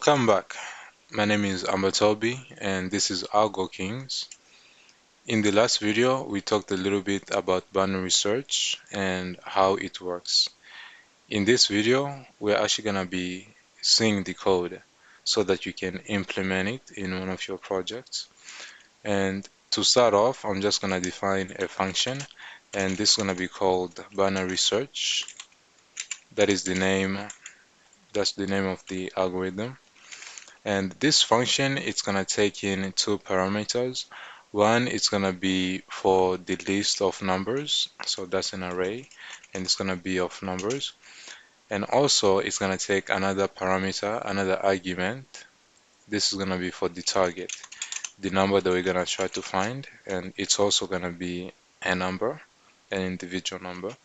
Welcome back. My name is Amatobi and this is Algo Kings. In the last video, we talked a little bit about binary search and how it works. In this video, we're actually going to be seeing the code so that you can implement it in one of your projects. And to start off, I'm just going to define a function, and this is going to be called binary search. That's the name of the algorithm. And this function, it's going to take in two parameters. One, it's going to be for the list of numbers. So that's an array, and it's going to be of numbers. And also, it's going to take another parameter, another argument. This is going to be for the target, the number that we're going to try to find. And it's also going to be a number, an individual number.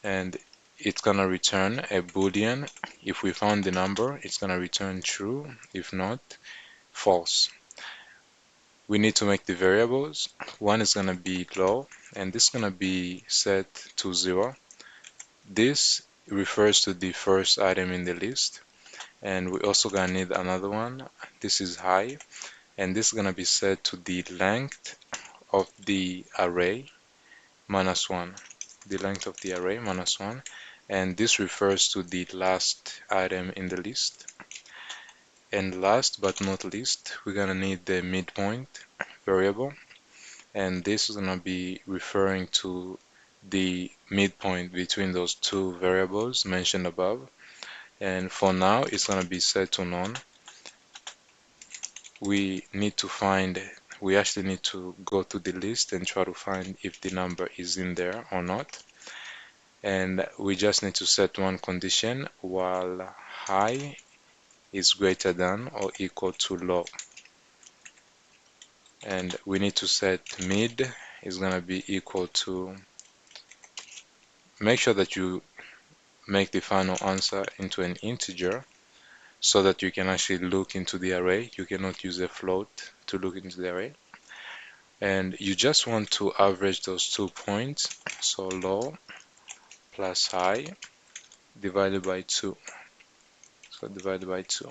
And it's going to return a boolean. If we found the number, it's going to return true. If not, false. We need to make the variables. One is going to be low, and this is going to be set to 0. This refers to the first item in the list, and we're also going to need another one. This is high, and this is going to be set to the length of the array -1. The length of the array -1, and this refers to the last item in the list. And last but not least, we're going to need the midpoint variable, and this is going to be referring to the midpoint between those two variables mentioned above. And for now, it's going to be set to none. We actually need to go to the list and try to find if the number is in there or not. And we just need to set one condition while high is greater than or equal to low. And we need to set mid is going to be equal to, make sure that you make the final answer into an integer so that you can actually look into the array. You cannot use a float to look into the array. And you just want to average those 2 points. So low plus high divided by 2. So divided by 2.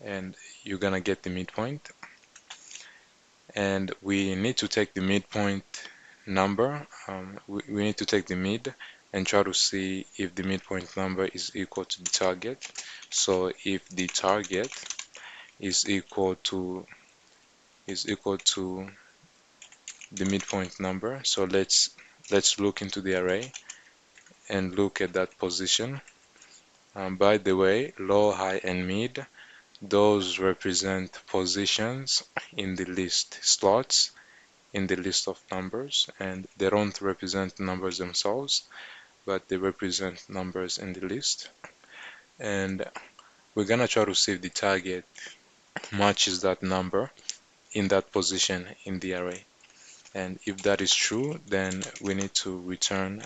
And you're going to get the midpoint. And we need to take the midpoint number. We need to take the mid and try to see if the midpoint number is equal to the target. So if the target is equal to the midpoint number, so let's look into the array and look at that position. By the way, low, high, and mid, those represent positions in the list, slots in the list of numbers, and they don't represent numbers themselves, but they represent numbers in the list. And we're gonna try to see if the target matches that number in that position in the array. And if that is true, then we need to return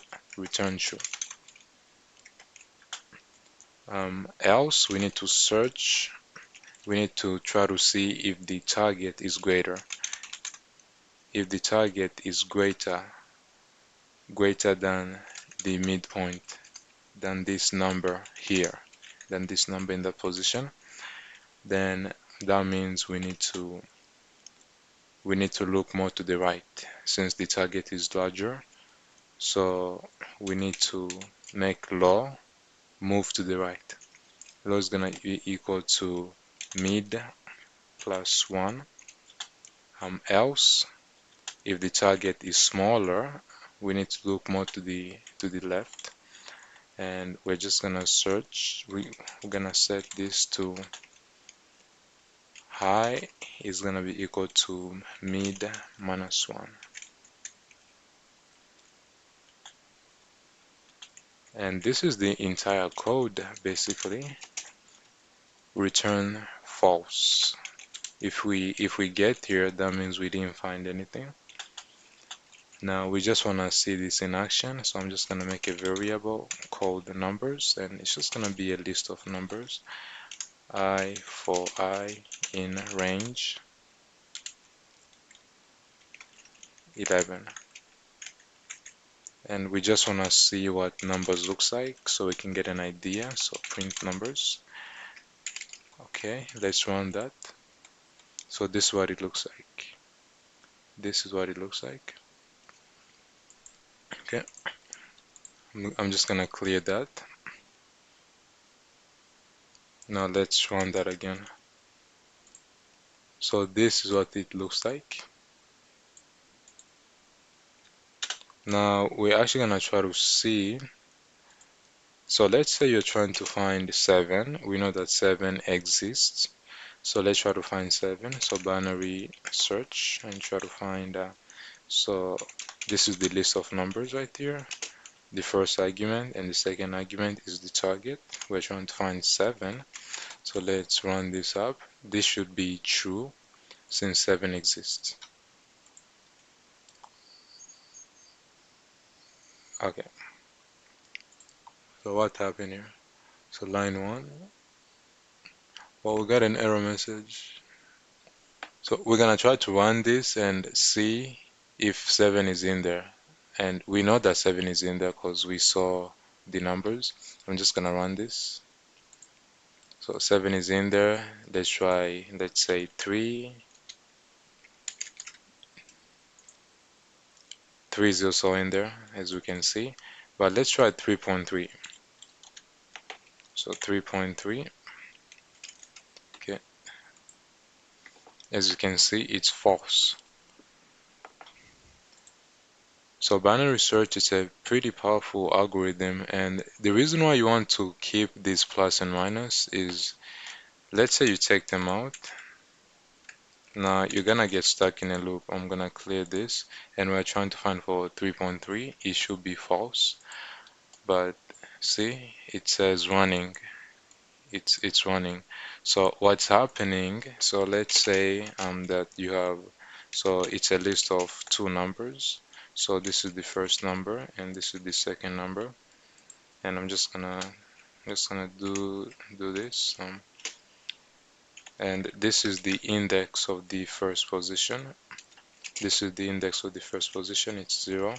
true. Else, we need to search. We need to try to see if the target is greater. If the target is greater than the midpoint, than this number here, than this number in that position, then that means we need to look more to the right since the target is larger. So we need to make low move to the right. Low is gonna be equal to mid plus 1. Else, if the target is smaller, we need to look more to the left, and we're just gonna search. We're gonna set this to high is gonna be equal to mid -1. And this is the entire code. Basically, return false. If we get here, that means we didn't find anything. Now we just want to see this in action, so I'm just going to make a variable called numbers, and it's just going to be a list of numbers. I for I in range 11. And we just want to see what numbers looks like so we can get an idea. So print numbers. Okay, let's run that. So this is what it looks like. This is what it looks like. Okay, I'm just gonna clear that. Now let's run that again. So this is what it looks like. Now we're actually gonna try to see. So let's say you're trying to find 7. We know that 7 exists. So let's try to find 7. So binary search and try to find. So this is the list of numbers right here. The first argument and the second argument is the target. We're trying to find 7. So let's run this up. This should be true since 7 exists. Okay, so what happened here? So line 1. Well, we got an error message. So we're gonna try to run this and see if 7 is in there. And we know that 7 is in there because we saw the numbers. I'm just gonna run this. So 7 is in there. Let's try, let's say 3. 3 is also in there, as we can see. But let's try 3.3. So 3.3. Okay. As you can see, it's false. So binary search is a pretty powerful algorithm, and the reason why you want to keep this plus and minus is, let's say you take them out. Now you're gonna get stuck in a loop. I'm gonna clear this, and we're trying to find for 3.3. It should be false, but see, it says running. It's running. So what's happening? So let's say that you have, so it's a list of 2 numbers. So this is the first number and this is the second number, and I'm just gonna do this, and this is the index of the first position. This is the index of the first position, it's 0,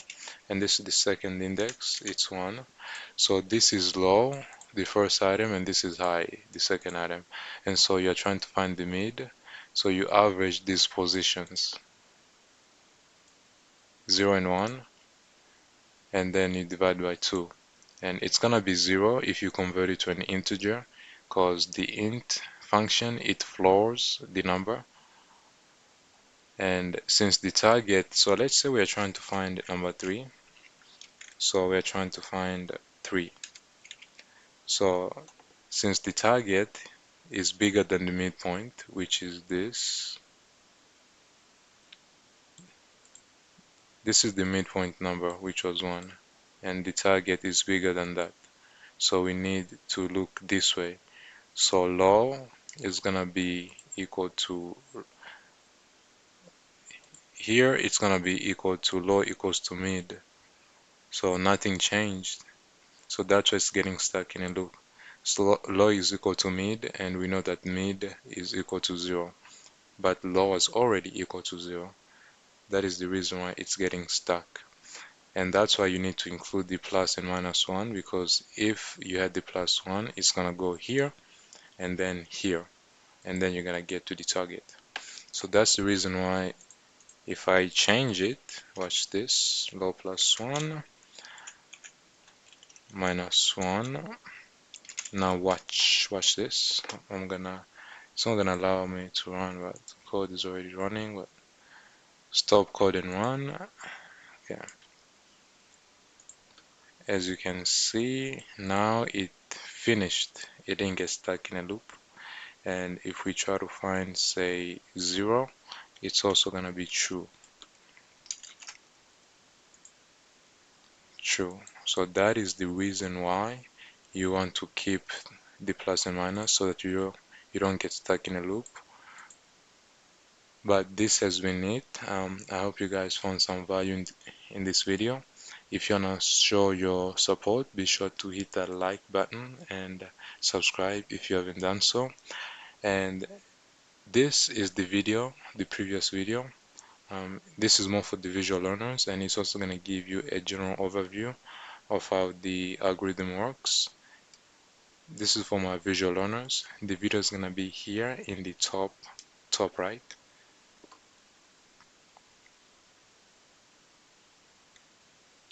and this is the second index, it's 1. So this is low, the first item, and this is high, the second item. And so you're trying to find the mid. So you average these positions, 0 and 1, and then you divide by 2. And it's gonna be 0 if you convert it to an integer, because the int function, it floors the number. And since the target, so let's say we're trying to find number 3. So we're trying to find 3. So since the target is bigger than the midpoint, which is this is the midpoint number, which was 1, and the target is bigger than that. So we need to look this way. So low is gonna be equal to, here it's gonna be equal to low equals to mid. So nothing changed. So that's why it's getting stuck in a loop. So low is equal to mid, and we know that mid is equal to 0. But low is already equal to 0. That is the reason why it's getting stuck. And that's why you need to include the plus and minus 1, because if you had the plus 1, it's gonna go here and then here, and then you're gonna get to the target. So that's the reason why if I change it, watch this, low plus 1, minus 1. Now watch this. It's not gonna allow me to run, but code is already running. But stop code and run. Okay. As you can see, now it finished. It didn't get stuck in a loop. And if we try to find, say, 0, it's also gonna be true. True. So that is the reason why you want to keep the plus and minus, so that you don't get stuck in a loop. But this has been it. I hope you guys found some value in this video. If you wanna show your support, be sure to hit that like button and subscribe if you haven't done so. And this is the video, the previous video. This is more for the visual learners, and it's also going to give you a general overview of how the algorithm works. This is for my visual learners. The video is gonna be here in the top right.